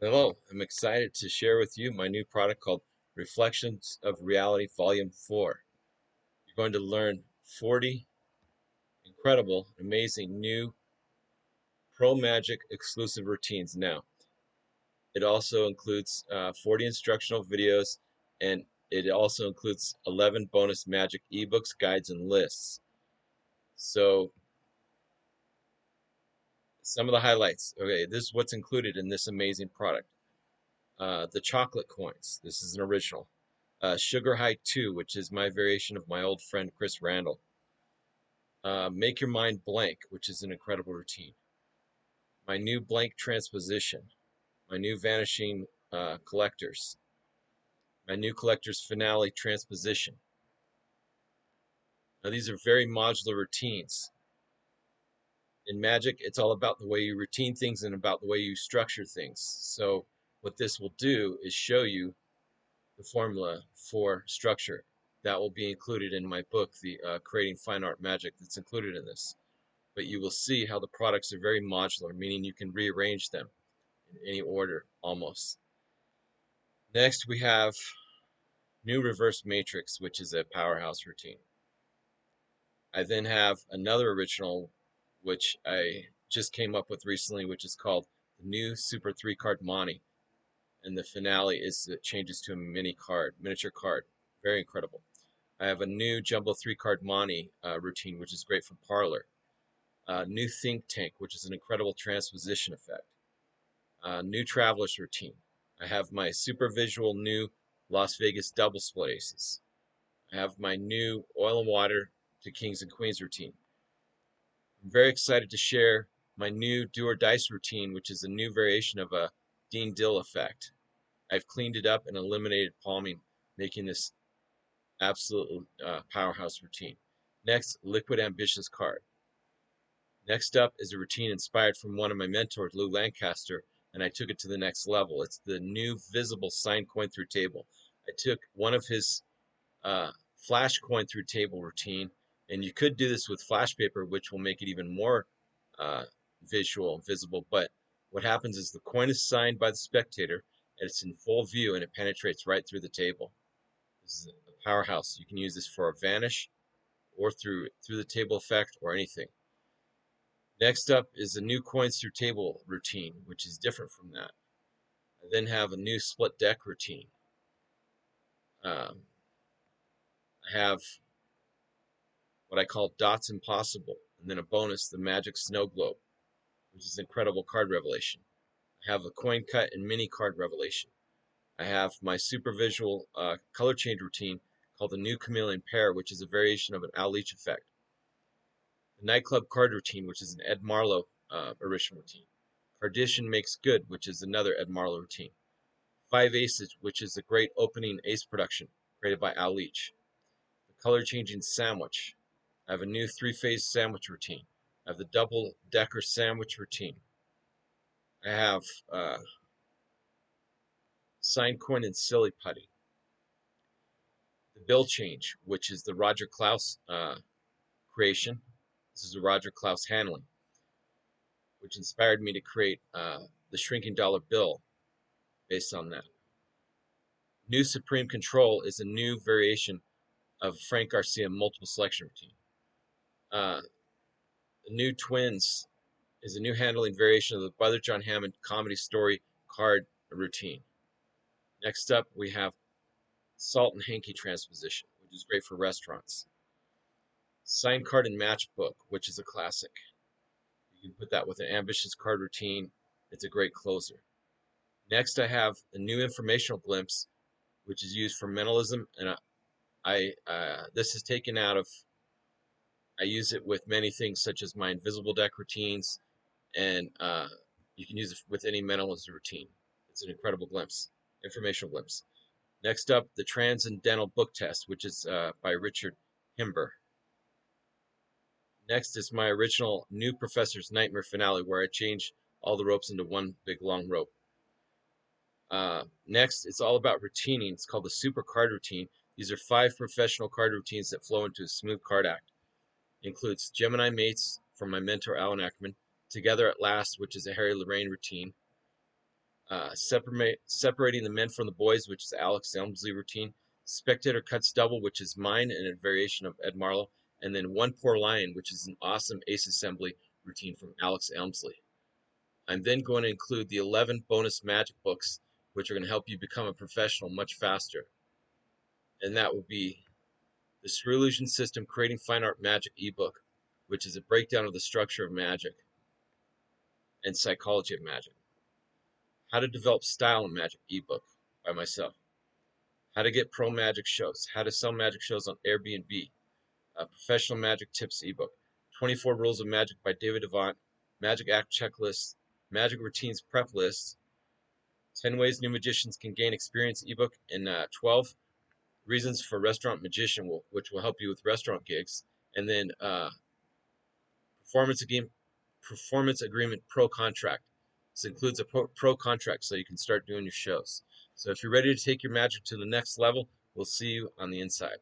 Hello, I'm excited to share with you my new product called Reflections of Reality Volume 4. You're going to learn 40 incredible, amazing new Pro Magic exclusive routines. Now, it also includes 40 instructional videos, and it also includes 11 bonus magic ebooks, guides, and lists. So, some of the highlights. Okay, this is what's included in this amazing product. The chocolate coins. This is an original. Sugar High 2, which is my variation of my old friend Chris Randall. Make Your Mind Blank, which is an incredible routine. My new Blank Transposition. My new Vanishing Collectors. My new Collectors Finale Transposition. Now, these are very modular routines. In Magic, it's all about the way you routine things and about the way you structure things. So, what this will do is show you the formula for structure that will be included in my book, the Creating Fine Art Magic, that's included in this. But you will see how the products are very modular, meaning you can rearrange them in any order almost. Next, we have New Reverse Matrix, which is a powerhouse routine. I then have another original, which I just came up with recently, which is called the New Super 3-Card Monty. And the finale is it changes to a miniature card. Very incredible. I have a new Jumbo 3-Card Monty routine, which is great for Parlor. New Think Tank, which is an incredible transposition effect. New Traveler's routine. I have my super visual new Las Vegas double split aces. I have my new Oil and Water to Kings and Queens routine. I'm very excited to share my new Do or Dice routine, which is a new variation of a Dean Dill effect. I've cleaned it up and eliminated palming, making this absolute powerhouse routine. Next, Liquid Ambitious card. Next up is a routine inspired from one of my mentors, Lou Lancaster, and I took it to the next level. It's the new visible sign coin through table. I took one of his flash coin through table routine, and you could do this with flash paper, which will make it even more visual and visible. But what happens is the coin is signed by the spectator, and it's in full view, and it penetrates right through the table. This is a powerhouse. You can use this for a vanish, or through the table effect, or anything. Next up is a new coins through table routine, which is different from that. I then have a new split deck routine. I have what I call Dots Impossible, and then a bonus, the Magic Snow Globe, which is incredible card revelation. I have a coin cut and mini card revelation. I have my super visual color change routine called the New Chameleon Pair, which is a variation of an Al Leach effect. The Nightclub card routine, which is an Ed Marlowe original routine. Cardition Makes Good, which is another Ed Marlowe routine. Five Aces, which is a great opening ace production created by Al Leach. The Color Changing Sandwich. I have a new three-phase sandwich routine. I have the double decker sandwich routine. I have Sign Coin and Silly Putty. The Bill Change, which is the Roger Klaus creation. This is a Roger Klaus handling, which inspired me to create the Shrinking Dollar Bill based on that. New Supreme Control is a new variation of Frank Garcia multiple selection routine. The New Twins is a new handling variation of the Brother John Hammond comedy story card routine. Next up, we have Salt and Hanky transposition, which is great for restaurants. Sign card and matchbook, which is a classic. You can put that with an ambitious card routine. It's a great closer. Next, I have a new informational glimpse, which is used for mentalism, and this is taken out of. I use it with many things, such as my invisible deck routines, and you can use it with any mentalism routine. It's an incredible glimpse, informational glimpse. Next up, the Transcendental Book Test, which is by Richard Himber. Next is my original New Professor's Nightmare finale, where I change all the ropes into one big long rope. Next, it's all about routining. It's called the Super Card Routine. These are 5 professional card routines that flow into a smooth card act. It includes Gemini Mates from my mentor Allan Ackerman, Together at Last, which is a Harry Lorraine routine, separating the men from the boys, which is Alex Elmsley routine. Spectator cuts double, which is mine and a variation of Ed Marlowe. And then One Poor Lion, which is an awesome ace assembly routine from Alex Elmsley. I'm then going to include the 11 bonus magic books, which are going to help you become a professional much faster. And that will be the Sphere Illusion System Creating Fine Art Magic ebook, which is a breakdown of the structure of magic and psychology of magic. How to Develop Style in Magic ebook by myself. How to Get Pro Magic Shows. How to Sell Magic Shows on Airbnb. A Professional Magic Tips ebook. 24 Rules of Magic by David Avant. Magic Act Checklist. Magic Routines Prep List. 10 Ways New Magicians Can Gain Experience ebook. And 12 Reasons for Restaurant Magician, which will help you with restaurant gigs. And then Performance Agreement Pro Contract. This includes a pro contract so you can start doing your shows. So if you're ready to take your magic to the next level, we'll see you on the inside.